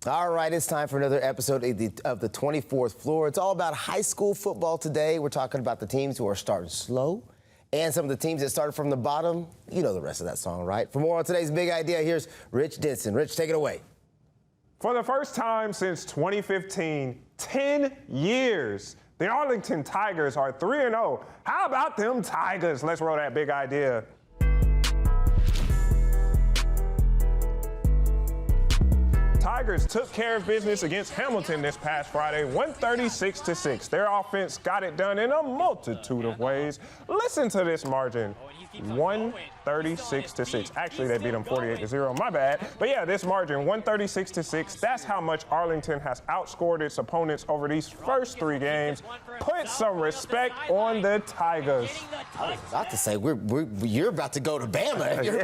All right, it's time for another episode of the 24th Floor. It's all about high school football today. We're talking about the teams who are starting slow and some of the teams that started from the bottom. You know the rest of that song, right? For more on today's big idea, here's Rich Denson. Rich, take it away. For the first time since 2015, 10 years, the Arlington Tigers are 3-0. How about them Tigers? Let's roll that big idea. Tigers took care of business against Hamilton this past Friday, 136-6. Their offense got it done in a multitude of ways. Listen to this margin, 136-6. Actually, they beat them 48-0, my bad. But yeah, this margin, 136-6, that's how much Arlington has outscored its opponents over these first three games. Put some respect on the Tigers. I was about to say, you're about to go to Bama. You're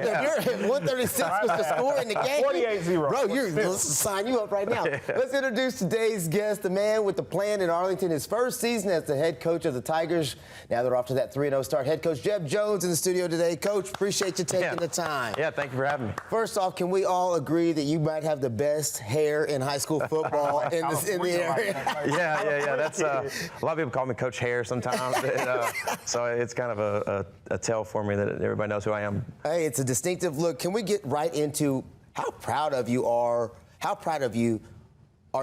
136 was the score in the game. 48-0. Bro, let's sign you up right now. Let's introduce today's guest, the man with the plan in Arlington, his first season as the head coach of the Tigers. Now they're off to that 3-0 start. Head coach Jeb Jones in the studio today. Coach, appreciate you taking the time. Yeah, thank you for having me. First off, can we all agree that you might have the best hair in high school football in the area? Yeah. That's a lot of people call me Coach Hair sometimes, so it's kind of a tell for me that everybody knows who I am. Hey, it's a distinctive look. Can we get right into how proud of you are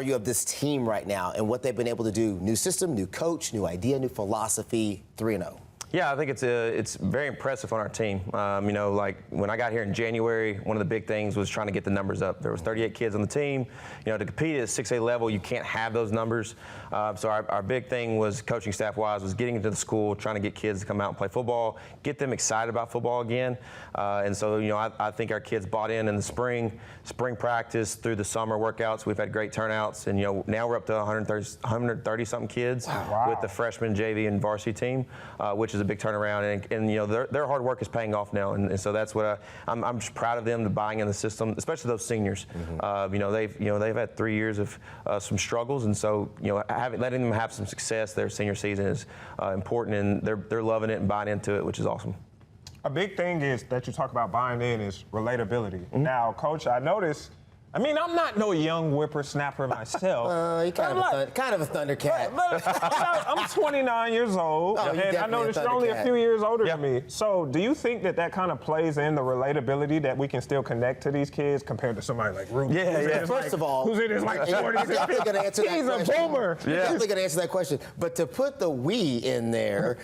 you of this team right now and what they've been able to do? New system, new coach, new idea, new philosophy, 3-0. Yeah, I think it's very impressive on our team. Like when I got here in January, one of the big things was trying to get the numbers up. There was 38 kids on the team. To compete at 6A level, you can't have those numbers. So our big thing was coaching staff-wise was getting into the school, trying to get kids to come out and play football, get them excited about football again. And so, I think our kids bought in the spring practice through the summer workouts. We've had great turnouts, and now we're up to 130-something kids with the freshman, JV, and varsity team, which is a big turnaround, and their hard work is paying off now, and so that's what I'm just proud of them, to buying in the system, especially those seniors. They've had 3 years of some struggles, and so letting them have some success their senior season is important, and they're loving it and buying into it, which is awesome. A big thing is that you talk about buying in is relatability. Now, Coach, I noticed. I'm not no young whippersnapper myself. You're kind of a Thundercat. I'm 29 years old, and I noticed you're only a few years older than me. So do you think that kind of plays in the relatability that we can still connect to these kids compared to somebody like Ruben? Yeah. First of all, who's in his like 40s? He's definitely going to answer that question. He's a boomer. He's definitely going to answer that question. But to put the we in there,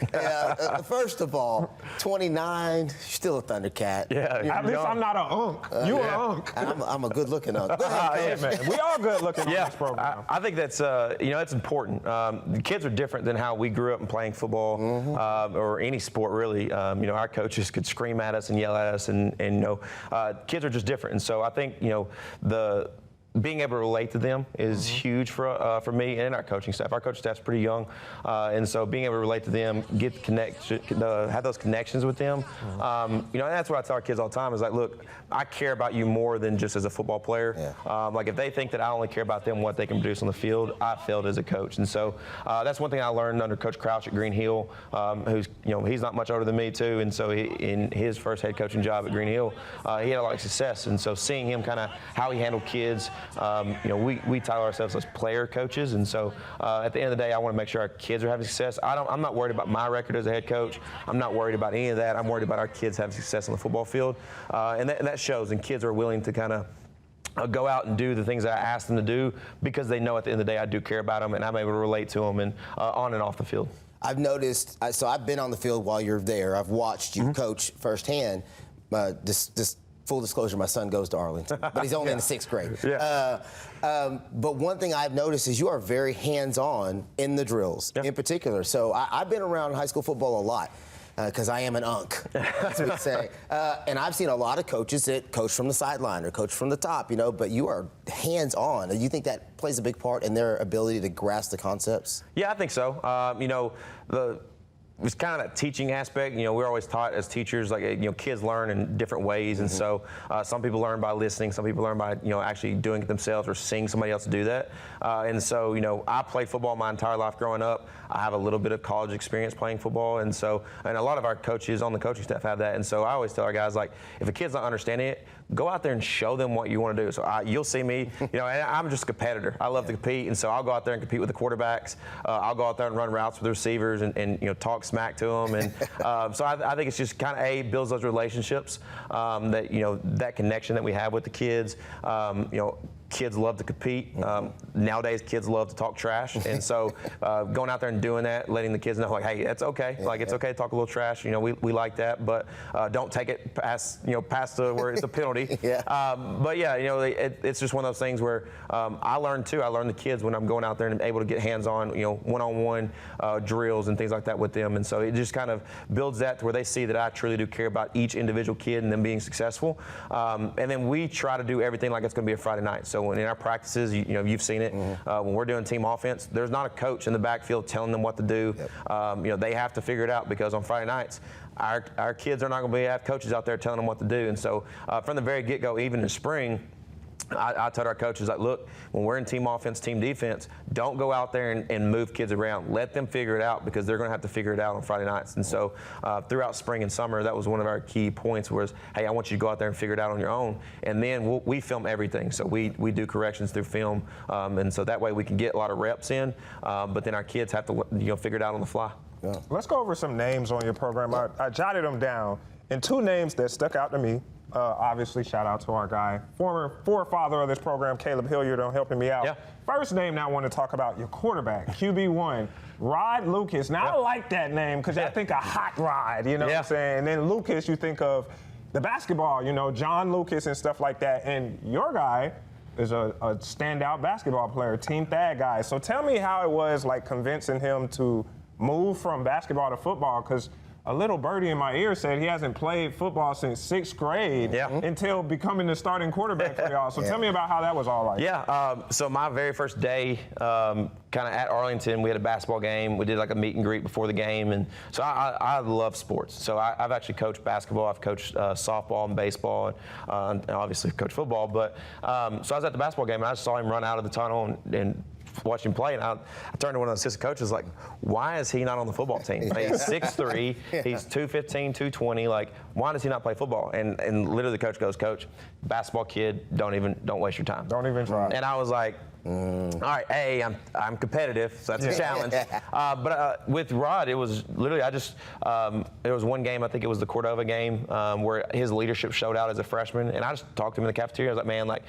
first of all, 29, still a Thundercat. Yeah. At least I'm not an unk. You an unk. I'm a good-looking unk. Go ahead, man. We all good looking on this program. I think that's it's important. The kids are different than how we grew up in playing football or any sport really. Our coaches could scream at us and yell at us, and kids are just different. And so I think being able to relate to them is huge for me and our coaching staff. Our coaching staff's pretty young, and so being able to relate to them, have those connections with them. And that's what I tell our kids all the time is like, look, I care about you more than just as a football player. Like if they think that I only care about them, what they can produce on the field, I failed as a coach. And so that's one thing I learned under Coach Crouch at Green Hill, who's he's not much older than me too, and so in his first head coaching job at Green Hill, he had a lot of success. And so seeing him kind of how he handled kids. We title ourselves as player coaches, and so at the end of the day, I want to make sure our kids are having success. I'm not worried about my record as a head coach. I'm not worried about any of that. I'm worried about our kids having success on the football field, and that shows. And kids are willing to kind of go out and do the things that I ask them to do because they know at the end of the day I do care about them, and I'm able to relate to them and on and off the field. I've noticed. So I've been on the field while you're there. I've watched you coach firsthand. Full disclosure, my son goes to Arlington, but he's only in the 6th grade. But one thing I've noticed is you are very hands-on in the drills, in particular. So I've been around high school football a lot because I am an unk, as we say. And I've seen a lot of coaches that coach from the sideline or coach from the top, but you are hands-on. Do you think that plays a big part in their ability to grasp the concepts? Yeah, I think so. It's kind of that teaching aspect. We're always taught as teachers, like, kids learn in different ways. And so some people learn by listening. Some people learn by, actually doing it themselves or seeing somebody else do that. And so, I played football my entire life growing up. I have a little bit of college experience playing football. And a lot of our coaches on the coaching staff have that. And so I always tell our guys, like, if a kid's not understanding it, go out there and show them what you want to do. So you'll see me, and I'm just a competitor. I love to compete, and so I'll go out there and compete with the quarterbacks. I'll go out there and run routes with the receivers and talk smack to them. And so I think it's just kind of builds those relationships, that connection that we have with the kids. Kids love to compete. Nowadays, kids love to talk trash, and so going out there and doing that, letting the kids know, like, hey, it's okay. Like, it's okay to talk a little trash. We like that, but don't take it past the where it's a penalty. But yeah, it's just one of those things where I learn too. I learn the kids when I'm going out there and able to get hands-on, one-on-one drills and things like that with them, and so it just kind of builds that to where they see that I truly do care about each individual kid and them being successful. And then we try to do everything like it's going to be a Friday night. So when in our practices, you've seen it, when we're doing team offense, there's not a coach in the backfield telling them what to do. They have to figure it out, because on Friday nights, our kids are not going to have coaches out there telling them what to do. And so from the very get-go, even in spring, I told our coaches, like, look, when we're in team offense, team defense, don't go out there and move kids around. Let them figure it out, because they're going to have to figure it out on Friday nights. And so throughout spring and summer, that was one of our key points was, hey, I want you to go out there and figure it out on your own. And then we film everything. So we do corrections through film. And so that way we can get a lot of reps in. But then our kids have to figure it out on the fly. Yeah. Let's go over some names on your program. I jotted them down. And two names that stuck out to me. Obviously, shout out to our guy, former forefather of this program, Caleb Hilliard, on helping me out. Yeah. First name now I want to talk about, your quarterback, QB1, Rod Lucas. Now, I like that name because I think a hot rod, what I'm saying? And then Lucas, you think of the basketball, John Lucas and stuff like that. And your guy is a standout basketball player, Team Thad guy. So tell me how it was, like, convincing him to move from basketball to football, because a little birdie in my ear said he hasn't played football since 6th grade until becoming the starting quarterback for y'all. So tell me about how that was all like. So my very first day kind of at Arlington, we had a basketball game. We did like a meet and greet before the game. And so I love sports. So I've actually coached basketball. I've coached softball and baseball, and obviously coached football. But so I was at the basketball game, and I just saw him run out of the tunnel and watch him play, and I turned to one of the assistant coaches like, why is he not on the football team? He's 6'3", he's 215, 220, like, why does he not play football? And literally the coach goes, Coach, basketball kid, don't waste your time. Don't even try. And I was like, all right, I'm competitive, so that's a challenge. But with Rod, it was literally, there was one game, I think it was the Cordova game, where his leadership showed out as a freshman, and I just talked to him in the cafeteria. I was like, man, like,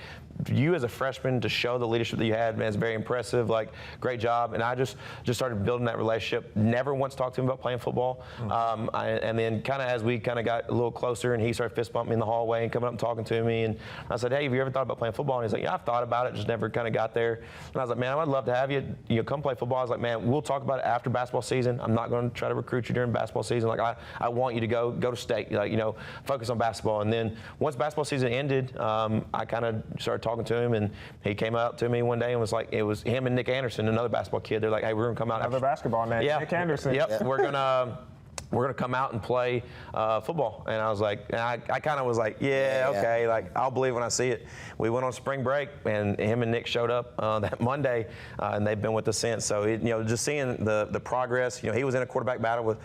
you as a freshman to show the leadership that you had, man, it's very impressive, like, great job. And I just started building that relationship. Never once talked to him about playing football. And then kind of as we kind of got a little closer, and he started fist bumping me in the hallway and coming up and talking to me, and I said, hey, have you ever thought about playing football? And he's like, yeah, I've thought about it, just never kind of got there. And I was like, man, I'd love to have you, come play football. I was like, man, we'll talk about it after basketball season. I'm not going to try to recruit you during basketball season. Like, I want you to go to state, like, focus on basketball. And then once basketball season ended, I kind of started talking to him, and he came up to me one day and was like, it was him and Nick Anderson, another basketball kid. They're like, hey, we're going to come out. Another basketball name, Nick Anderson. Yep, we're going to come out and play football. And I was like, I kind of was like, okay, like, I'll believe when I see it. We went on spring break, and him and Nick showed up that Monday, and they've been with us since. So, just seeing the progress, he was in a quarterback battle with,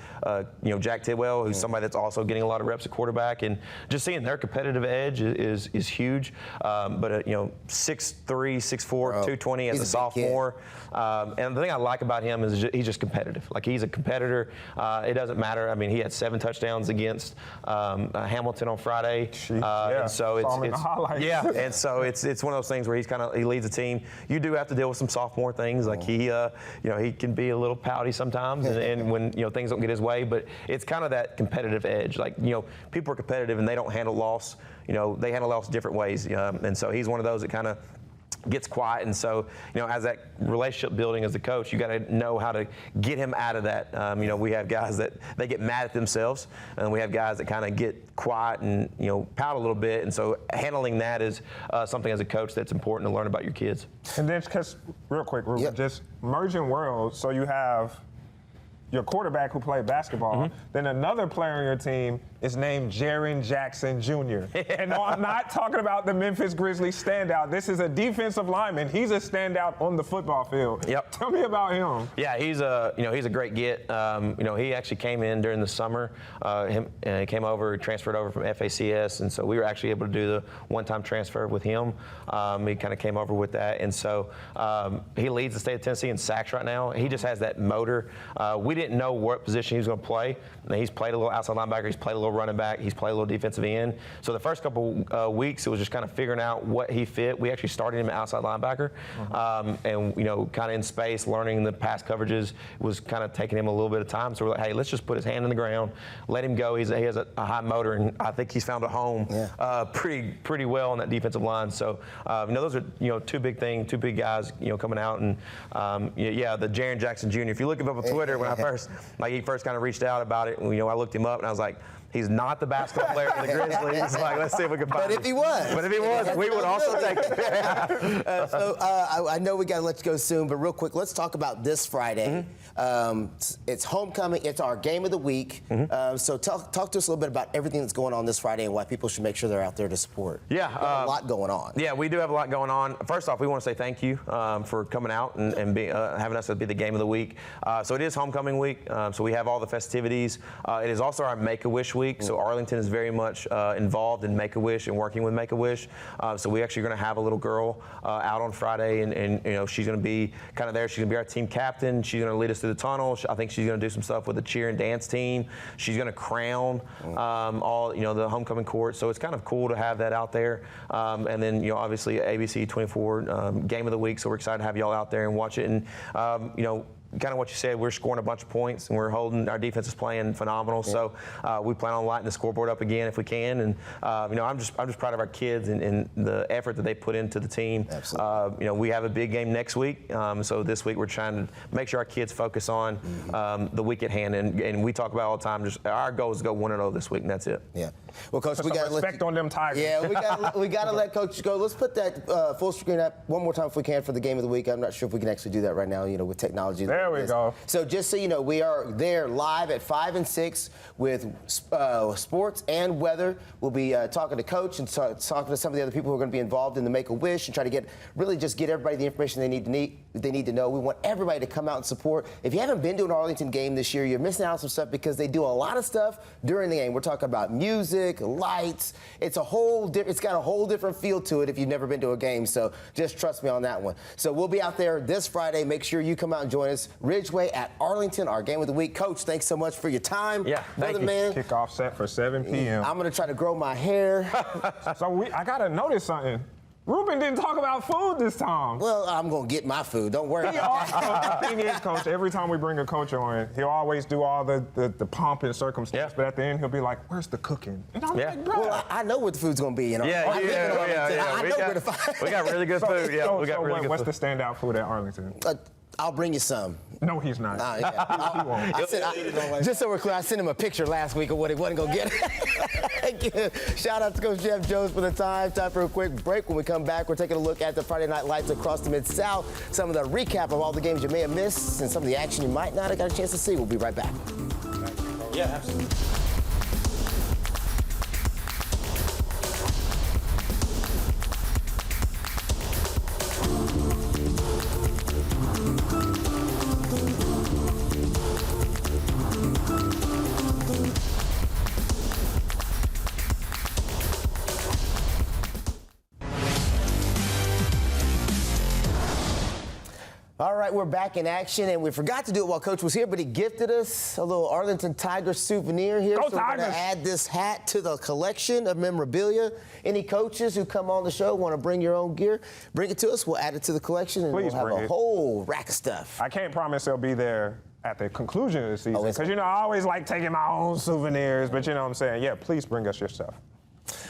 Jack Tidwell, who's somebody that's also getting a lot of reps at quarterback, and just seeing their competitive edge is huge. But, 6'3", 6'4", 220 as a sophomore. And the thing I like about him is he's just competitive. Like, he's a competitor. It doesn't matter. I mean, he had 7 touchdowns against Hamilton on Friday. And so and so it's one of those things where he leads the team. You do have to deal with some sophomore things, like he can be a little pouty sometimes, and when things don't get his way. But it's kind of that competitive edge. Like, people are competitive and they don't handle loss. They handle loss different ways. And so he's one of those that kind of gets quiet, and so as that relationship building as a coach, you got to know how to get him out of that. We have guys that they get mad at themselves, and we have guys that kind of get quiet and pout a little bit, and so handling that is something as a coach that's important to learn about your kids. And then, because real quick, Ruben, just merging worlds. So you have your quarterback who played basketball, then another player on your team is named Jaren Jackson Jr. And no, I'm not talking about the Memphis Grizzlies standout. This is a defensive lineman. He's a standout on the football field. Yep. Tell me about him. Yeah, he's a great get. He actually came in during the summer. He came over, transferred over from FACS, and so we were actually able to do the one-time transfer with him. He kind of came over with that, and so he leads the state of Tennessee in sacks right now. He just has that motor. We didn't know what position he was going to play. He's played a little outside linebacker. He's played a little running back. He's played a little defensive end. So the first couple weeks, it was just kind of figuring out what he fit. We actually started him at outside linebacker, and kind of in space, learning the pass coverages was kind of taking him a little bit of time. So we're like, hey, let's just put his hand in the ground, let him go. He has a high motor, and I think he's found a home pretty well on that defensive line. So those are two big guys coming out, and the Jaren Jackson Jr. If you look him up on Twitter when he first kind of reached out about it, I looked him up and I was like, he's not the basketball player for the Grizzlies. Like, let's see if we can find him. But if he was, we would also take him. I know we got to let you go soon, but real quick, let's talk about this Friday. It's homecoming. It's our game of the week. So talk to us a little bit about everything that's going on this Friday and why people should make sure they're out there to support. Yeah. A lot going on. Yeah, we do have a lot going on. First off, we want to say thank you for coming out and having us be the game of the week. So it is homecoming week. So we have all the festivities. It is also our Make-A-Wish week. So Arlington is very much involved in Make-A-Wish and working with Make-A-Wish. So we actually are going to have a little girl out on Friday, and she's going to be kind of there. She's going to be our team captain. She's going to lead us through the tunnel. I think she's going to do some stuff with the cheer and dance team. She's going to crown all the homecoming court. So it's kind of cool to have that out there. And then obviously ABC 24 game of the week. So we're excited to have y'all out there and watch it. And kind of what you said, we're scoring a bunch of points and our defense is playing phenomenal. So we plan on lighting the scoreboard up again if we can. And I'm just proud of our kids and the effort that they put into the team. We have a big game next week. So this week we're trying to make sure our kids focus on the week at hand. And we talk about all the time, just our goal is to go 1-0 this week, and that's it. Yeah. Well, Coach, we got to respect on them Tigers. Yeah, we got to let Coach go. Let's put that full screen up one more time if we can for the game of the week. I'm not sure if we can actually do that right now, with technology. There we go. So just so you know, we are there live at 5 and 6 with sports and weather. We'll be talking to Coach and talking to some of the other people who are going to be involved in the Make-A-Wish and try to get everybody the information they need to know. We want everybody to come out and support. If you haven't been to an Arlington game this year, you're missing out on some stuff because they do a lot of stuff during the game. We're talking about music, lights. It's got a whole different feel to it if you've never been to a game. So just trust me on that one. So we'll be out there this Friday. Make sure you come out and join us. Ridgeway at Arlington, our game of the week. Coach, thanks so much for your time. Yeah, thank you. Man. Kickoff set for 7 p.m. I'm going to try to grow my hair. So I got to notice something. Ruben didn't talk about food this time. Well, I'm going to get my food. Don't worry. The thing is, Coach, every time we bring a coach on, he'll always do all the pomp and circumstance, but at the end he'll be like, where's the cooking? And I'm like, bro. Well, I know where the food's going to be. I know where to find it. We got really good food. Yeah, we got really good food. What's the standout food at Arlington? I'll bring you some. No, he's not. He won't. Just so we're clear, I sent him a picture last week of what he wasn't going to get. Thank you. Shout out to Coach Jeb Jones for the time. Time for a quick break. When we come back, we're taking a look at the Friday Night Lights across the Mid-South, some of the recap of all the games you may have missed, and some of the action you might not have got a chance to see. We'll be right back. Yeah, absolutely. All right, we're back in action, and we forgot to do it while Coach was here, but he gifted us a little Arlington Tigers souvenir here. Go so we're going to add this hat to the collection of memorabilia. Any coaches who come on the show want to bring your own gear, bring it to us. We'll add it to the collection, and we'll have a whole rack of stuff. I can't promise they'll be there at the conclusion of the season, because, I always like taking my own souvenirs, but you know what I'm saying? Yeah, please bring us your stuff.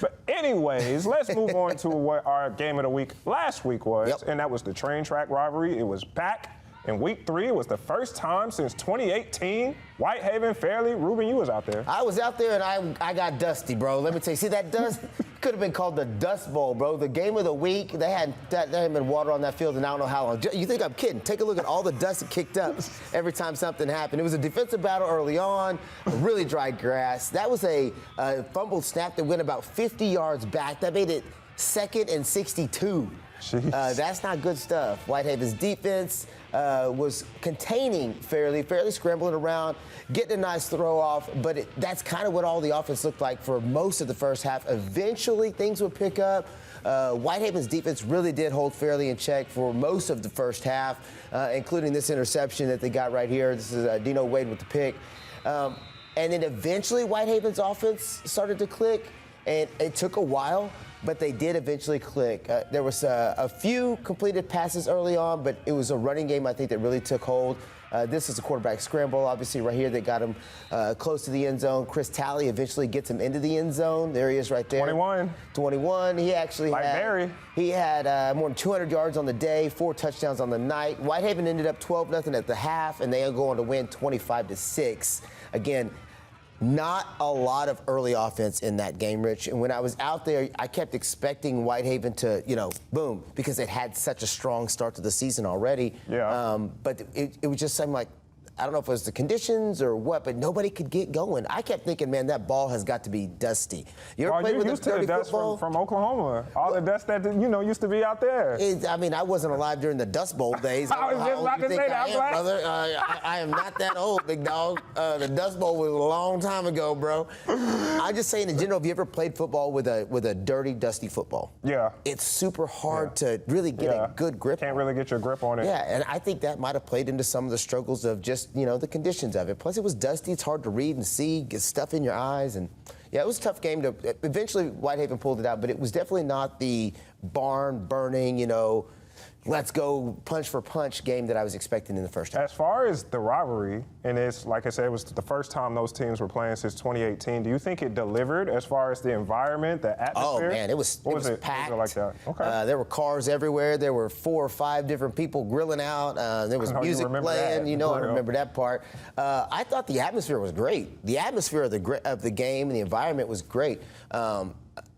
But anyways, let's move on to what our game of the week last week was, and that was the train track rivalry. It was back in week 3. It was the first time since 2018. Whitehaven, Fairleigh. Ruben, you was out there. I was out there, and I got dusty, bro. Let me tell you, see that dust? could have been called the Dust Bowl, bro. The game of the week. There hadn't been water on that field in I don't know how long. You think I'm kidding? Take a look at all the dust it kicked up every time something happened. It was a defensive battle early on, really dry grass. That was a fumbled snap that went about 50 yards back. That made it 2nd and 62. That's not good stuff. Whitehaven's defense was containing fairly scrambling around, getting a nice throw off, but that's kind of what all the offense looked like for most of the first half. Eventually, things would pick up. Whitehaven's defense really did hold fairly in check for most of the first half, including this interception that they got right here. This is Dino Wade with the pick. And then eventually, Whitehaven's offense started to click, and it took a while. But they did eventually click. There was a few completed passes early on, but it was a running game, I think, that really took hold. This is a quarterback scramble, obviously, right here. They got him close to the end zone. Chris Talley eventually gets him into the end zone. There he is right there. 21. He actually had more than 200 yards on the day, 4 touchdowns on the night. Whitehaven ended up 12-0 at the half, and they are going to win 25-6. Again, not a lot of early offense in that game, Rich. And when I was out there, I kept expecting Whitehaven to, boom, because it had such a strong start to the season already. Yeah. But it was just something like, I don't know if it was the conditions or what, but nobody could get going. I kept thinking, man, that ball has got to be dusty. You ever played with a dirty football? From Oklahoma. All the dust that used to be out there. I wasn't alive during the Dust Bowl days. I was just about to say that, brother. I am not that old, big dog. The Dust Bowl was a long time ago, bro. I'm just saying in general, have you ever played football with a dirty, dusty football? Yeah. It's super hard to really get a good grip. Can't really get your grip on it. Yeah, and I think that might have played into some of the struggles of just the conditions of it. Plus, it was dusty. It's hard to read and see, get stuff in your eyes. And, yeah, it was a tough game. Eventually, Whitehaven pulled it out, but it was definitely not the barn-burning, let's go punch for punch game that I was expecting in the first half. As far as the rivalry, and it's, like I said, it was the first time those teams were playing since 2018, do you think it delivered as far as the environment, the atmosphere? Oh, man, it was packed. What was it like that? Okay. There were cars everywhere. There were 4 or 5 different people grilling out. There was music playing. I remember that part. I thought the atmosphere was great. The atmosphere of the game and the environment was great.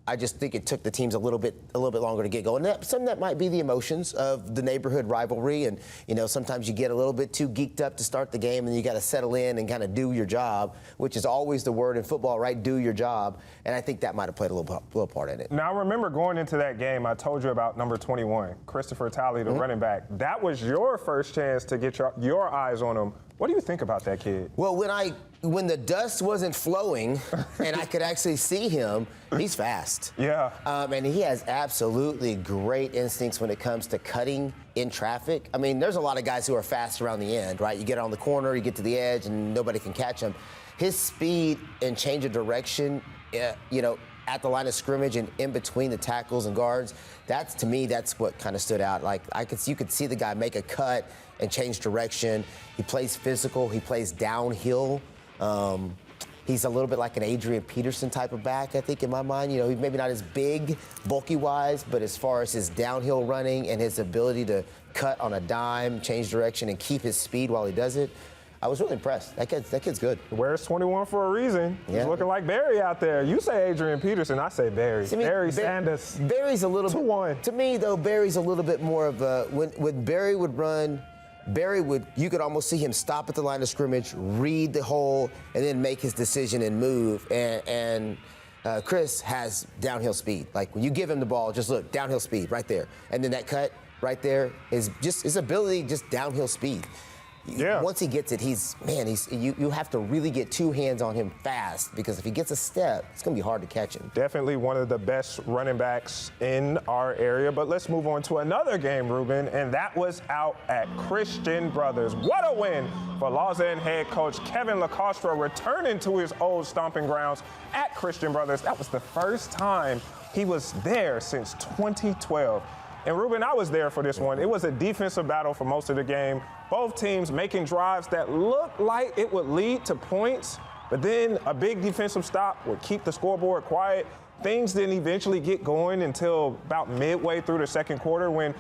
I just think it took the teams a little bit longer to get going. Some of that might be the emotions of the neighborhood rivalry, and sometimes you get a little bit too geeked up to start the game, and you got to settle in and kind of do your job, which is always the word in football, right? Do your job, and I think that might have played a little part in it. Now, I remember going into that game, I told you about number 21, Christopher Talley, the running back. That was your first chance to get your eyes on him. What do you think about that kid? Well, when the dust wasn't flowing and I could actually see him, he's fast. Yeah. And he has absolutely great instincts when it comes to cutting in traffic. I mean, there's a lot of guys who are fast around the end, right? You get on the corner, you get to the edge, and nobody can catch him. His speed and change of direction, at the line of scrimmage and in between the tackles and guards, to me, that's what kind of stood out. Like, you could see the guy make a cut and change direction. He plays physical. He plays downhill. He's a little bit like an Adrian Peterson type of back, I think, in my mind. He's maybe not as big, bulky-wise, but as far as his downhill running and his ability to cut on a dime, change direction, and keep his speed while he does it, I was really impressed. That kid's good. He wears 21 for a reason. Yeah. He's looking like Barry out there. You say Adrian Peterson, I say Barry. Barry Sanders. Barry's a little 2-1. To me, though, Barry's a little bit more of a when Barry would run. You could almost see him stop at the line of scrimmage, read the hole, and then make his decision and move. And Chris has downhill speed. Like, when you give him the ball, just look, downhill speed right there. And then that cut right there is just his ability, just downhill speed. Yeah. Once he gets it, you have to really get 2 hands on him fast, because if he gets a step, it's going to be hard to catch him. Definitely one of the best running backs in our area. But let's move on to another game, Ruben, and that was out at Christian Brothers. What a win for Lausanne head coach Kevin LaCostra, returning to his old stomping grounds at Christian Brothers. That was the first time he was there since 2012. And, Ruben, I was there for this one. It was a defensive battle for most of the game. Both teams making drives that looked like it would lead to points, but then a big defensive stop would keep the scoreboard quiet. Things didn't eventually get going until about midway through the second quarter, when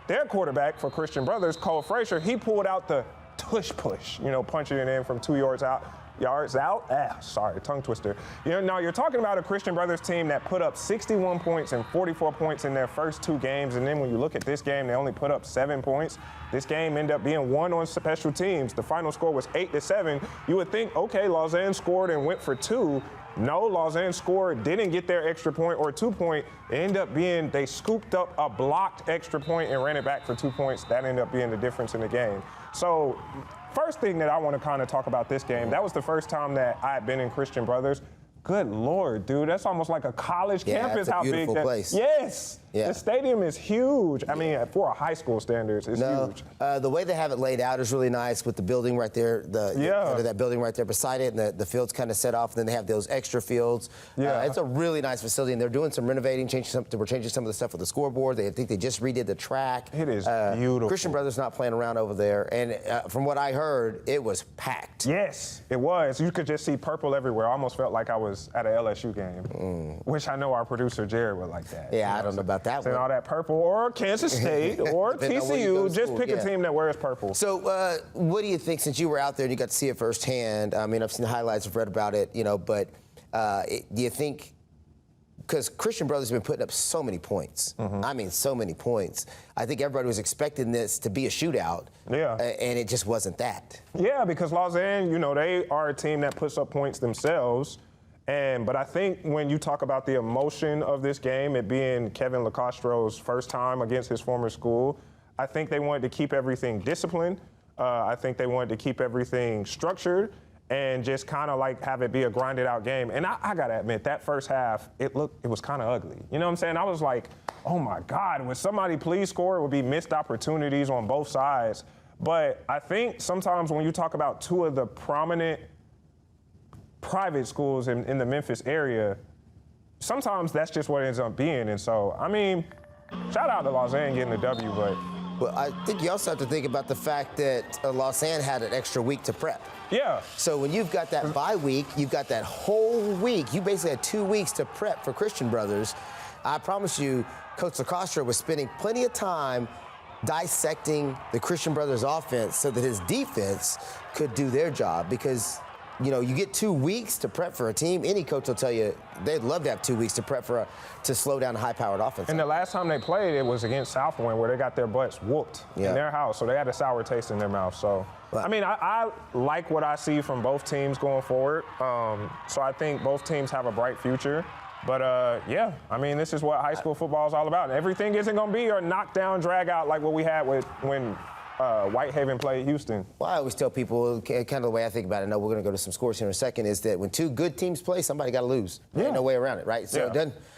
their quarterback for Christian Brothers, Cole Frazier, he pulled out the tush push, punching it in from 2 yards out. yards out. Sorry, tongue twister. Now you're talking about a Christian Brothers team that put up 61 points and 44 points in their first 2 games, and then when you look at this game, they only put up 7 points. This game ended up being won on special teams. The final score was 8-7. You would think, okay, Lausanne scored and went for 2. No, Lausanne scored, didn't get their extra point or 2 point. It ended up being they scooped up a blocked extra point and ran it back for 2 points. That ended up being the difference in the game. So first thing that I want to kind of talk about this game, that was the first time that I had been in Christian Brothers. Good Lord, dude, that's almost like a college campus. It's a how big beautiful that place. Yes. Yeah. The stadium is huge. I mean, for a high school standards, it's huge. The way they have it laid out is really nice with the building right there, that building right there beside it, and the field's kind of set off, and then they have those extra fields. Yeah. It's a really nice facility, and they're doing some renovating, we're changing some of the stuff with the scoreboard. I think they just redid the track. It is beautiful. Christian Brothers not playing around over there, and from what I heard, it was packed. Yes, it was. You could just see purple everywhere. I almost felt like I was at an LSU game, which I know our producer Jared would like that. Yeah, I don't know about that one. And all that purple, or Kansas State, or TCU. Just pick a team that wears purple. So, what do you think, since you were out there and you got to see it firsthand? I mean, I've seen the highlights, I've read about it, but do you think, because Christian Brothers have been putting up so many points, I mean, so many points. I think everybody was expecting this to be a shootout, and it just wasn't that. Yeah, because Lausanne, they are a team that puts up points themselves. But I think when you talk about the emotion of this game, it being Kevin LaCostro's first time against his former school, I think they wanted to keep everything disciplined. I think they wanted to keep everything structured and just kind of like have it be a grinded out game. And I got to admit, that first half, it was kind of ugly. You know what I'm saying? I was like, oh my God, would somebody please score? It would be missed opportunities on both sides. But I think sometimes when you talk about 2 of the prominent private schools in the Memphis area, sometimes that's just what it ends up being. And so, I mean, shout out to Lausanne getting the W, but. Well, I think you also have to think about the fact that Lausanne had an extra week to prep. Yeah. So when you've got that bye week, you've got that whole week. You basically had 2 weeks to prep for Christian Brothers. I promise you, Coach LaCostra was spending plenty of time dissecting the Christian Brothers offense so that his defense could do their job, because you get 2 weeks to prep for a team. Any coach will tell you they'd love to have 2 weeks to prep to slow down a high-powered offense. And the last time they played, it was against Southwind, where they got their butts whooped in their house. So they had a sour taste in their mouth. So, I mean, I like what I see from both teams going forward. So I think both teams have a bright future. But, I mean, this is what high school football is all about. Everything isn't going to be a knockdown, drag-out like what we had when Whitehaven played Houston. Well, I always tell people, kind of the way I think about it, I know we're going to go to some scores here in a second, is that when 2 good teams play, somebody got to lose. There's no way around it, right? So it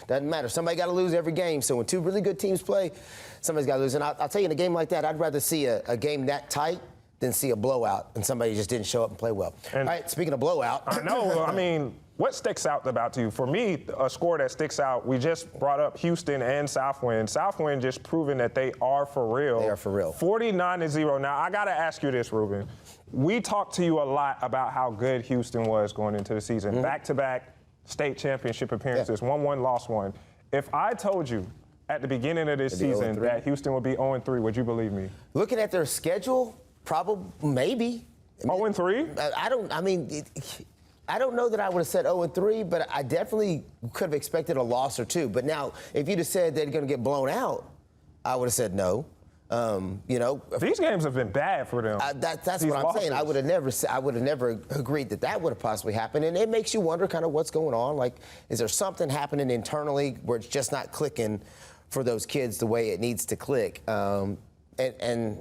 doesn't matter. Somebody got to lose every game. So when 2 really good teams play, somebody's got to lose. And I'll tell you, in a game like that, I'd rather see a game that tight than see a blowout and somebody just didn't show up and play well. All right, speaking of blowout. I know. I mean, what sticks out about you? For me, a score that sticks out, we just brought up Houston and Southwind. Southwind just proving that they are for real. They are for real. 49-0. Now, I got to ask you this, Ruben. We talked to you a lot about how good Houston was going into the season. Back-to-back state championship appearances, won one, lost one. If I told you at the beginning of this season that Houston would be 0-3, would you believe me? Looking at their schedule, probably, maybe. 0-3? I don't know that I would have said 0-3, but I definitely could have expected a loss or 2. But now, if you'd have said they're going to get blown out, I would have said no. These games have been bad for them. That's what I'm saying. I would have never agreed that would have possibly happened. And it makes you wonder kind of what's going on. Like, is there something happening internally where it's just not clicking for those kids the way it needs to click? And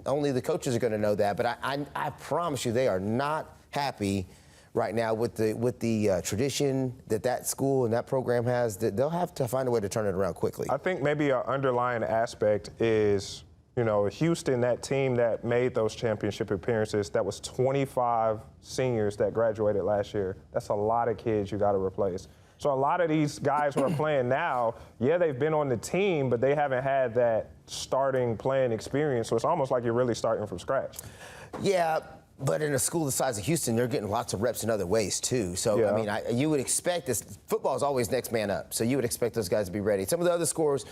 only the coaches are going to know that. But I promise you, they are not happy right now with the tradition that school and that program has. That they'll have to find a way to turn it around quickly. I think maybe an underlying aspect is, Houston, that team that made those championship appearances, that was 25 seniors that graduated last year. That's a lot of kids you got to replace. So a lot of these guys who are playing now, they've been on the team, but they haven't had that starting playing experience. So it's almost like you're really starting from scratch. Yeah. But in a school the size of Houston, they're getting lots of reps in other ways, too. So, I mean, you would expect this. Football is always next man up. So you would expect those guys to be ready. Some of the other scores,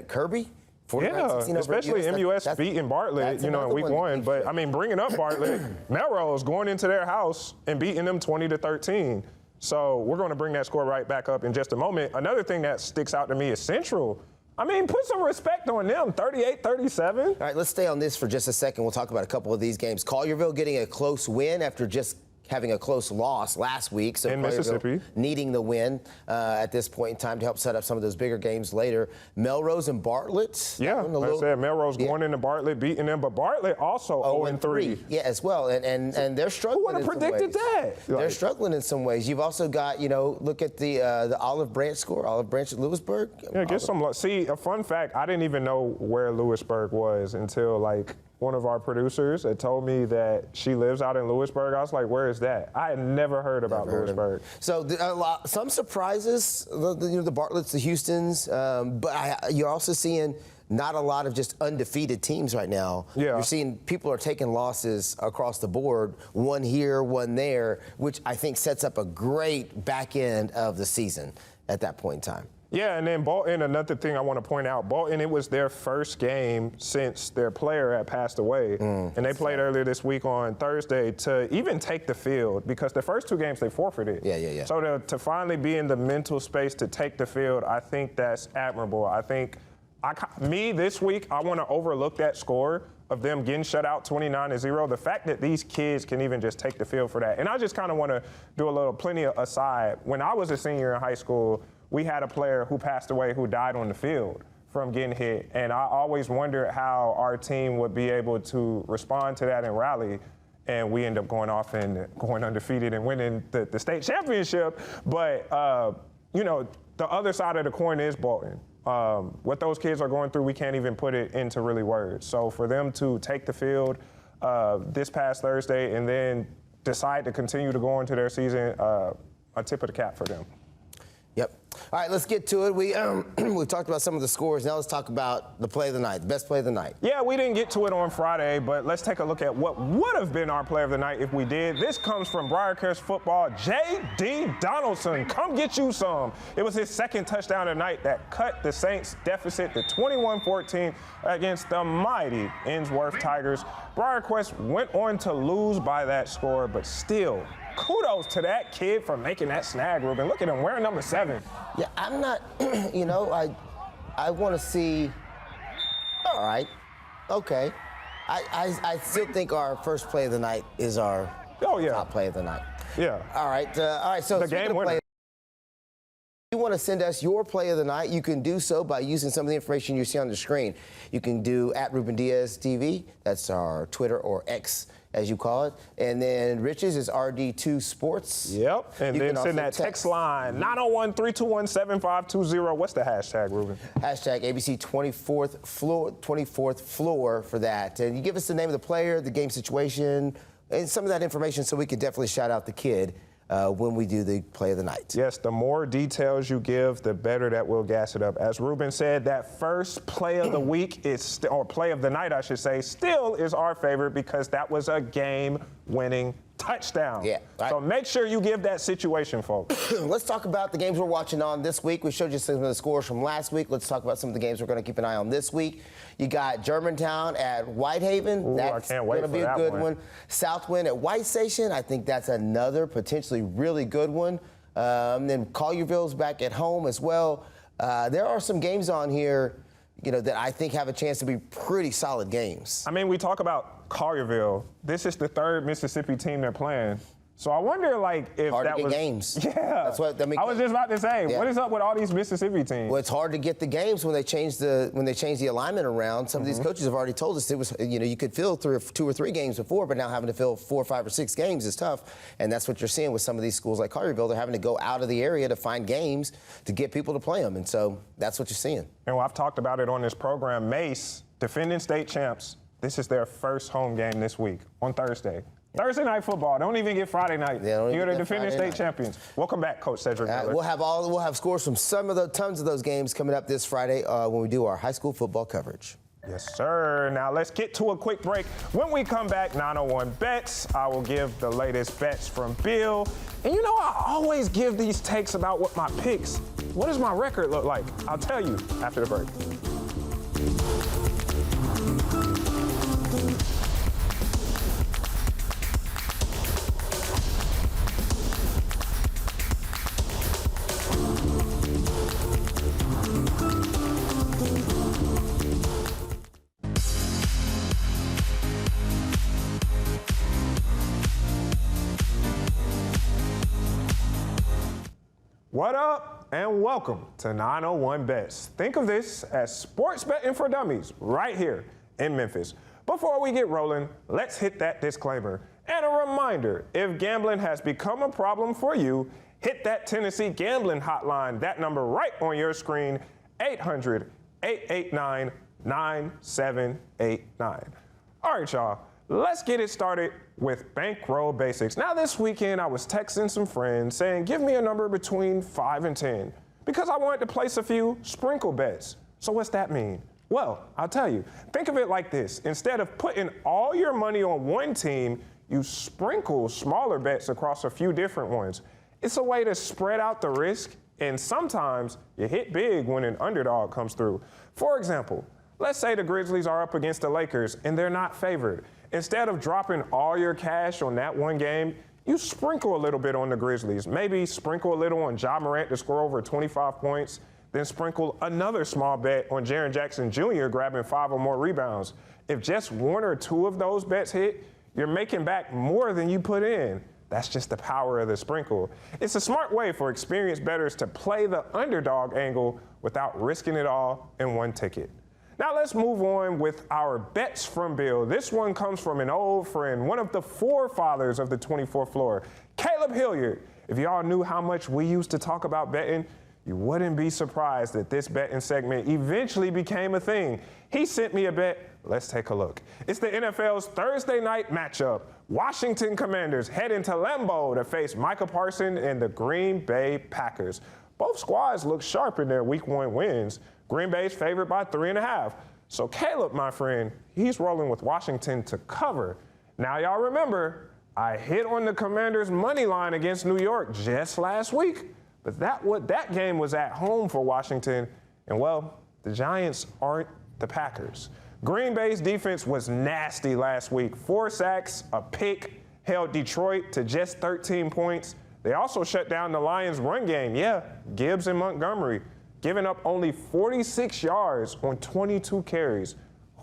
Kirby, Yeah, especially MUS beating Bartlett, in week one. But, bringing up Bartlett, Melrose going into their house and beating them 20-13. So we're going to bring that score right back up in just a moment. Another thing that sticks out to me is Central. Put some respect on them, 38-37. All right, let's stay on this for just a second. We'll talk about a couple of these games. Collierville getting a close win after just having a close loss last week. So in Mississippi. Needing the win at this point in time to help set up some of those bigger games later. Melrose and Bartlett. Yeah, like I said, Melrose going into Bartlett, beating them, but Bartlett also 0-3. Yeah, as well, and they're struggling. Who would have predicted that? They're struggling in some ways. You've also got, look at the Olive Branch score, Olive Branch at Lewisburg. Yeah, get some luck. See, a fun fact, I didn't even know where Lewisburg was until, one of our producers had told me that she lives out in Lewisburg. I was like, where is that? I had never heard about Lewisburg. So some surprises, the Bartletts, the Houstons, but you're also seeing not a lot of just undefeated teams right now. Yeah. You're seeing people are taking losses across the board, one here, one there, which I think sets up a great back end of the season at that point in time. Yeah, and then Bolton, another thing I want to point out, Bolton, it was their first game since their player had passed away. And they played earlier this week on Thursday to even take the field because the first two games they forfeited. Yeah. So to finally be in the mental space to take the field, I think that's admirable. I think this week, I want to overlook that score of them getting shut out 29-0. The fact that these kids can even just take the field for that. And I just kind of want to do a little plenty aside. When I was a senior in high school, we had a player who passed away who died on the field from getting hit. And I always wondered how our team would be able to respond to that and rally. And we end up going off and going undefeated and winning the state championship. But, the other side of the coin is Bolton. What those kids are going through, we can't even put it into really words. So for them to take the field this past Thursday and then decide to continue to go into their season, a tip of the cap for them. Yep. All right, let's get to it. We talked about some of the scores. Now let's talk about the play of the night, the best play of the night. Yeah, we didn't get to it on Friday, but let's take a look at what would have been our play of the night if we did. This comes from Briarcrest football. J.D. Donaldson, come get you some. It was his second touchdown tonight that cut the Saints' deficit to 21-14 against the mighty Innsworth Tigers. Briarcrest went on to lose by that score, but still, kudos to that kid for making that snag, Ruben. Look at him wearing number 7. Yeah, I'm not, I want to see, all right, okay. I still think our first play of the night is our top play of the night. Yeah. All right, so the game winner. If you want to send us your play of the night, you can do so by using some of the information you see on the screen. You can do @RubenDiaz TV, that's our Twitter or X, as you call it. And then Rich's is RD2 Sports. Yep. And then send that text line, 901-321-7520. What's the hashtag, Ruben? Hashtag ABC 24th floor for that. And you give us the name of the player, the game situation, and some of that information so we could definitely shout out the kid when we do the play of the night. Yes, the more details you give, the better that we'll gas it up. As Ruben said, that first play of the week is, or play of the night, I should say, still is our favorite because that was a game-winning touchdown. Yeah. Right. So make sure you give that situation, folks. Let's talk about the games we're watching on this week. We showed you some of the scores from last week. Let's talk about some of the games we're going to keep an eye on this week. You got Germantown at Whitehaven. Ooh, that's going to be a good one. Southwind at White Station. I think that's another potentially really good one. Then Collierville's back at home as well. There are some games on here, that I think have a chance to be pretty solid games. We talk about Collierville. This is the third Mississippi team they're playing. So I wonder, if hard that to get was games. Yeah, that's what I was just about to say. Yeah. What is up with all these Mississippi teams? Well, it's hard to get the games when they change the alignment around. Some of these coaches have already told us it was, you could fill 2 or 3 games before, but now having to fill 4, 5, or 6 games is tough. And that's what you're seeing with some of these schools like Collierville. They're having to go out of the area to find games to get people to play them, and so that's what you're seeing. And I've talked about it on this program. Mace, defending state champs. This is their first home game this week on Thursday. Thursday night football. Don't even get Friday night. You're the defending state champions. Welcome back, Coach Cedric. We'll have scores from tons of those games coming up this Friday when we do our high school football coverage. Yes, sir. Now let's get to a quick break. When we come back, 901 bets. I will give the latest bets from Bill. And I always give these takes about what my picks. What does my record look like? I'll tell you after the break. What up, and welcome to 901 Bets. Think of this as sports betting for dummies right here in Memphis. Before we get rolling, let's hit that disclaimer. And a reminder, if gambling has become a problem for you, hit that Tennessee gambling hotline, that number right on your screen, 800-889-9789. All right, y'all, let's get it started with bankroll basics. Now, this weekend, I was texting some friends saying, give me a number between 5 and 10, because I wanted to place a few sprinkle bets. So what's that mean? Well, I'll tell you. Think of it like this. Instead of putting all your money on one team, you sprinkle smaller bets across a few different ones. It's a way to spread out the risk, and sometimes you hit big when an underdog comes through. For example, let's say the Grizzlies are up against the Lakers and they're not favored. Instead of dropping all your cash on that one game, you sprinkle a little bit on the Grizzlies. Maybe sprinkle a little on Ja Morant to score over 25 points, then sprinkle another small bet on Jaren Jackson Jr. grabbing 5 or more rebounds. If just 1 or 2 of those bets hit, you're making back more than you put in. That's just the power of the sprinkle. It's a smart way for experienced bettors to play the underdog angle without risking it all in one ticket. Now let's move on with our bets from Bill. This one comes from an old friend, one of the forefathers of the 24th floor, Caleb Hilliard. If y'all knew how much we used to talk about betting, you wouldn't be surprised that this betting segment eventually became a thing. He sent me a bet. Let's take a look. It's the NFL's Thursday night matchup. Washington Commanders head into Lambeau to face Micah Parsons and the Green Bay Packers. Both squads look sharp in their week 1 wins. Green Bay's favored by 3.5. So Caleb, my friend, he's rolling with Washington to cover. Now y'all remember, I hit on the Commanders' money line against New York just last week. But that game was at home for Washington, and well, the Giants aren't the Packers. Green Bay's defense was nasty last week. 4 sacks, a pick, held Detroit to just 13 points. They also shut down the Lions' run game. Yeah, Gibbs and Montgomery, giving up only 46 yards on 22 carries.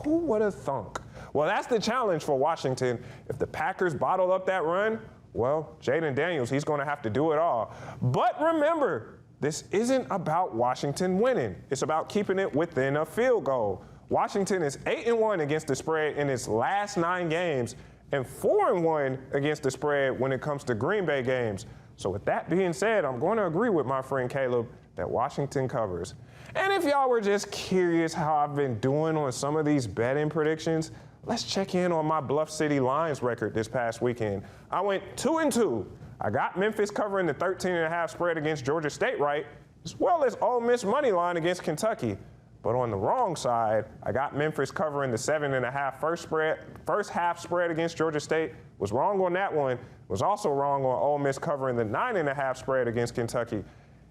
Who would have thunk? Well, that's the challenge for Washington. If the Packers bottle up that run, well, Jaden Daniels, he's going to have to do it all. But remember, this isn't about Washington winning. It's about keeping it within a field goal. Washington is 8-1 against the spread in its last 9 games and 4-1 against the spread when it comes to Green Bay games. So with that being said, I'm going to agree with my friend Caleb that Washington covers. And if y'all were just curious how I've been doing on some of these betting predictions, let's check in on my Bluff City Lions record this past weekend. I went 2-2. I got Memphis covering the 13.5 spread against Georgia State right, as well as Ole Miss money line against Kentucky. But on the wrong side, I got Memphis covering the 7.5 first half spread against Georgia State. Was wrong on that one. Was also wrong on Ole Miss covering the 9.5 spread against Kentucky.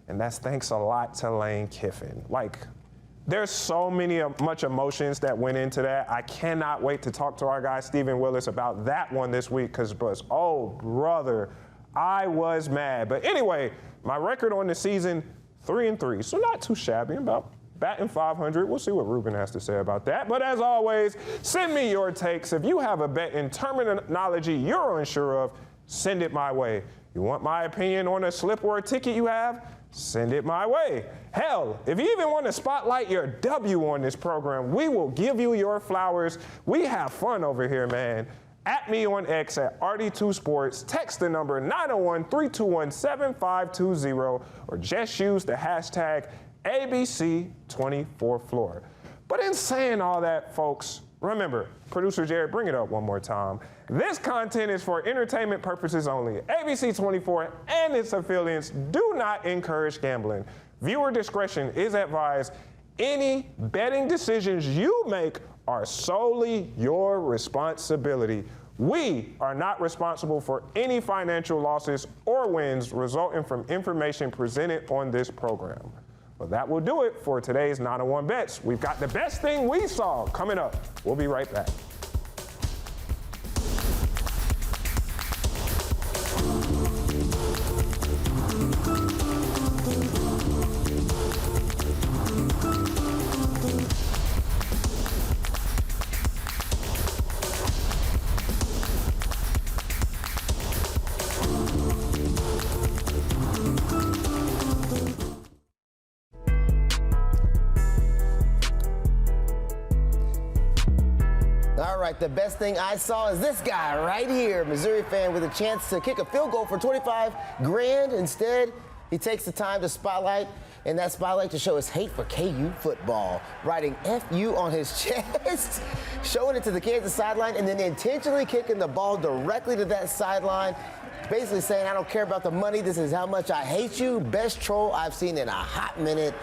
And that's thanks a lot to Lane Kiffin. There's so much emotions that went into that. I cannot wait to talk to our guy, Stephen Willis, about that one this week because, oh, brother, I was mad. But anyway, my record on the season, 3-3. So not too shabby, about batting 500. We'll see what Ruben has to say about that. But as always, send me your takes. If you have a betting terminology you're unsure of, send it my way. You want my opinion on a slip or a ticket you have? Send it my way. Hell, if you even want to spotlight your W on this program, we will give you your flowers. We have fun over here, man. At me on X at RD2Sports. Text the number 901-321-7520 or just use the hashtag ABC24Floor. But in saying all that, folks, remember, producer Jared, bring it up one more time. This content is for entertainment purposes only. ABC24 and its affiliates do not encourage gambling. Viewer discretion is advised. Any betting decisions you make are solely your responsibility. We are not responsible for any financial losses or wins resulting from information presented on this program. Well, that will do it for today's 901 Bets. We've got the best thing we saw coming up. We'll be right back. right, the best thing I saw is this guy right here, Missouri fan with a chance to kick a field goal for 25 grand. Instead, he takes the time to spotlight in that spotlight to show his hate for KU football, writing FU on his chest, showing it to the Kansas sideline, and then intentionally kicking the ball directly to that sideline, basically saying, I don't care about the money, this is how much I hate you. Best troll I've seen in a hot minute.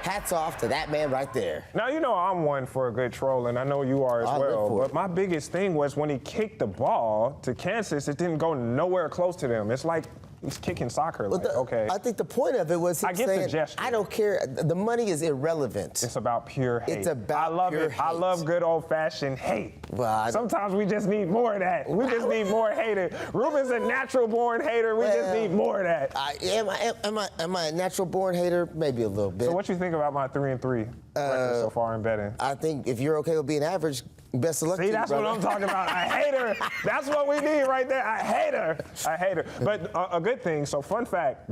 Hats off to that man right there. Now, you know I'm one for a good troll, and I know you are as well. But my biggest thing was when he kicked the ball to Kansas, it didn't go nowhere close to them. It's like he's kicking soccer. Like, okay. I think the point of it was I get saying, the gesture. I don't care. The money is irrelevant. It's about pure hate. It's about pure hate. I love good old-fashioned hate. Well, sometimes we just need more of that. We just need more haters. Ruben's a natural-born hater. We just need more of that. Am I a natural-born hater? Maybe a little bit. So what you think about my 3-3 record so far in betting? I think if you're okay with being average, best of luck to you, that's brother. what I'm talking about. A hater. That's what we need right there. A hater. A hater. But a good thing. So fun fact,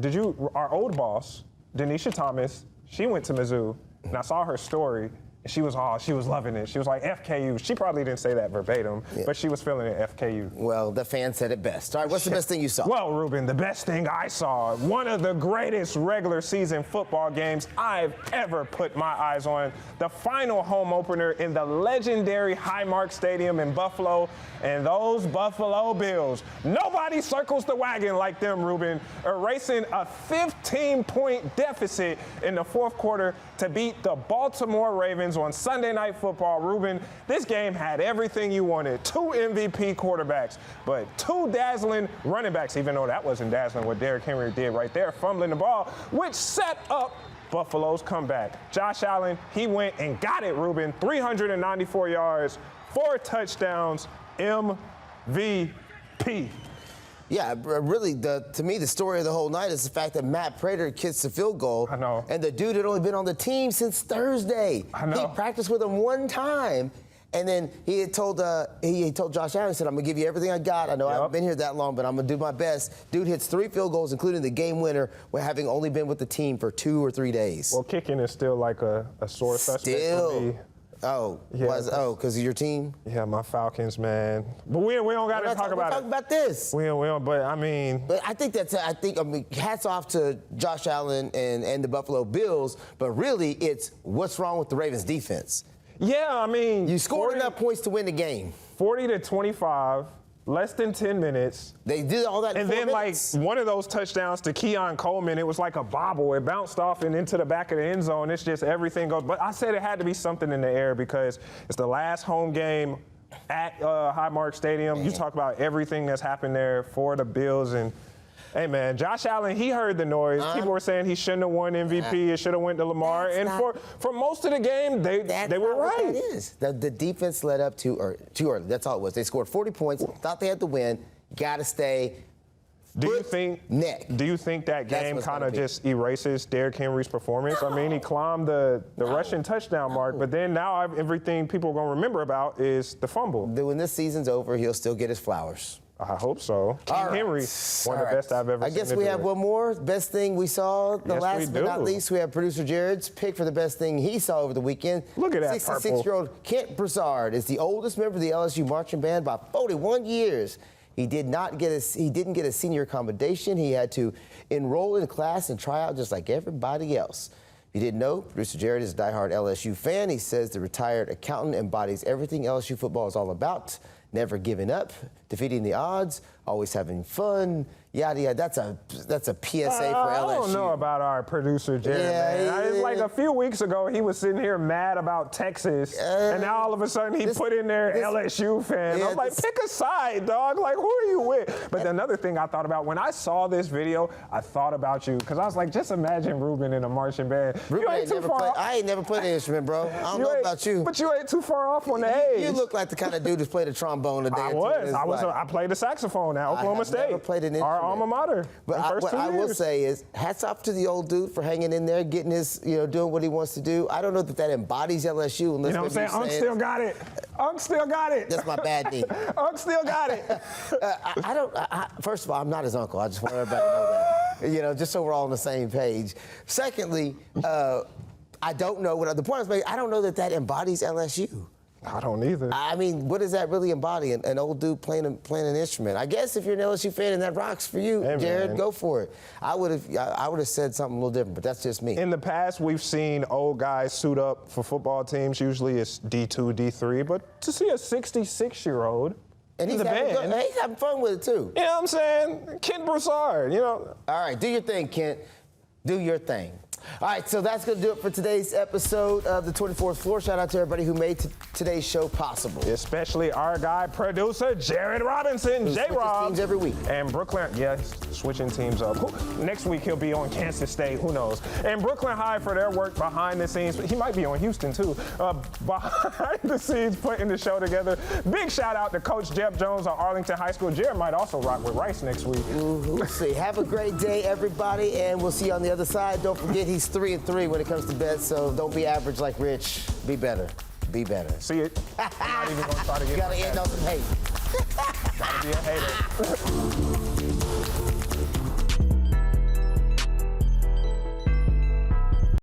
our old boss, Denisha Thomas, she went to Mizzou, and I saw her story. She was loving it. She was like, FKU. She probably didn't say that verbatim, but she was feeling it, FKU. Well, the fan said it best. All right, what's the best thing you saw? Well, Ruben, the best thing I saw, one of the greatest regular season football games I've ever put my eyes on. The final home opener in the legendary Highmark Stadium in Buffalo, and those Buffalo Bills. Nobody circles the wagon like them, Ruben, erasing a 15-point deficit in the fourth quarter to beat the Baltimore Ravens on Sunday Night Football. Ruben, this game had everything you wanted. 2 MVP quarterbacks, but 2 dazzling running backs, even though that wasn't dazzling what Derrick Henry did right there, fumbling the ball, which set up Buffalo's comeback. Josh Allen, he went and got it, Ruben. 394 yards, 4 touchdowns, MVP. Yeah, really, to me, the story of the whole night is the fact that Matt Prater kicks the field goal. I know. And the dude had only been on the team since Thursday. I know. He practiced with him one time. And then he had told Josh Allen, he said, I'm going to give you everything I got. I know I haven't been here that long, but I'm going to do my best. Dude hits 3 field goals, including the game winner, while having only been with the team for 2 or 3 days. Well, kicking is still like a sore suspect for me. Oh, yeah, because of your team? Yeah, my Falcons, man. But we don't got to talk about it. Talk about this. We don't, but I mean. But I mean, hats off to Josh Allen and the Buffalo Bills, but really it's what's wrong with the Ravens defense. Yeah, I mean. You scored enough points to win the game. 40-25. Less than 10 minutes. They did all that in 4 minutes. Like, one of those touchdowns to Keon Coleman, it was like a bobble. It bounced off and into the back of the end zone. It's just everything goes. But I said it had to be something in the air because it's the last home game at Highmark Stadium. Man. You talk about everything that's happened there for the Bills. And, hey, man, Josh Allen, he heard the noise. People were saying he shouldn't have won MVP. It should have went to Lamar. And for most of the game, they were right. What that is. The defense led up too early. That's all it was. They scored 40 points, thought they had to win. Got to stay. Do you think that game kind of just erases Derrick Henry's performance? No. I mean, he climbed the rushing touchdown mark, but then now everything people are going to remember about is the fumble. When this season's over, he'll still get his flowers. I hope so. King Henry, one of the best I've ever seen. I guess we have one more. Best thing we saw, last but not least, we have producer Jared's pick for the best thing he saw over the weekend. Look at that 66-year-old Kent Broussard is the oldest member of the LSU marching band by 41 years. He didn't get a senior accommodation. He had to enroll in class and try out just like everybody else. If you didn't know, producer Jared is a diehard LSU fan. He says the retired accountant embodies everything LSU football is all about. Never giving up, defeating the odds, always having fun, yada yada. That's a PSA for LSU. I don't know about our producer Jared. Man. It's like a few weeks ago he was sitting here mad about Texas, and now all of a sudden he put in there LSU fan. I'm like, pick a side, dog. Like, who are you with? But another thing I thought about when I saw this video, I thought about you because I was like, just imagine Ruben in a marching band. Ruben I ain't never played an instrument, bro. I don't know about you. But you ain't too far off on the age. You look like the kind of dude who's played a trombone a day or two. I played the saxophone at Oklahoma State. Never played an instrument. Our alma mater. But what I will say is, hats off to the old dude for hanging in there, getting his, doing what he wants to do. I don't know that embodies LSU. You know what I'm saying? Unc still got it. Unc still got it. That's my bad knee. Unc still got it. First of all, I'm not his uncle. I just want everybody to know that. Just so we're all on the same page. Secondly, I don't know the point I was making. I don't know that embodies LSU. I don't either. I mean, what does that really embody? An old dude playing an instrument. I guess if you're an LSU fan and that rocks for you, Hey, Jared, man. go for it. I would have said something a little different, but that's just me. In the past, we've seen old guys suit up for football teams. Usually it's D2, D3, but to see a 66-year-old and in he's the band, having fun with it too. you know what I'm saying? Kent Broussard, you know. All right, do your thing, Kent. Do your thing. All right, so that's going to do it for today's episode of the 24th Floor. Shout out to everybody who made today's show possible. Especially our guy, producer Jared Robinson, J-Rob. Teams every week. And Brooklyn, switching teams up. Next week he'll be on Kansas State, who knows. And Brooklyn High for their work behind the scenes. He might be on Houston too. Behind the scenes, putting the show together. Big shout out to Coach Jeb Jones of Arlington High School. Jared might also rock with Rice next week. We'll see. Have a great day, everybody, and we'll see you on the other side. Don't forget, he's 3-3 when it comes to bets, so don't be average like Rich. Be better. Be better. See it. I'm not even going to try to get You got to end on some hate. Gotta be a hater.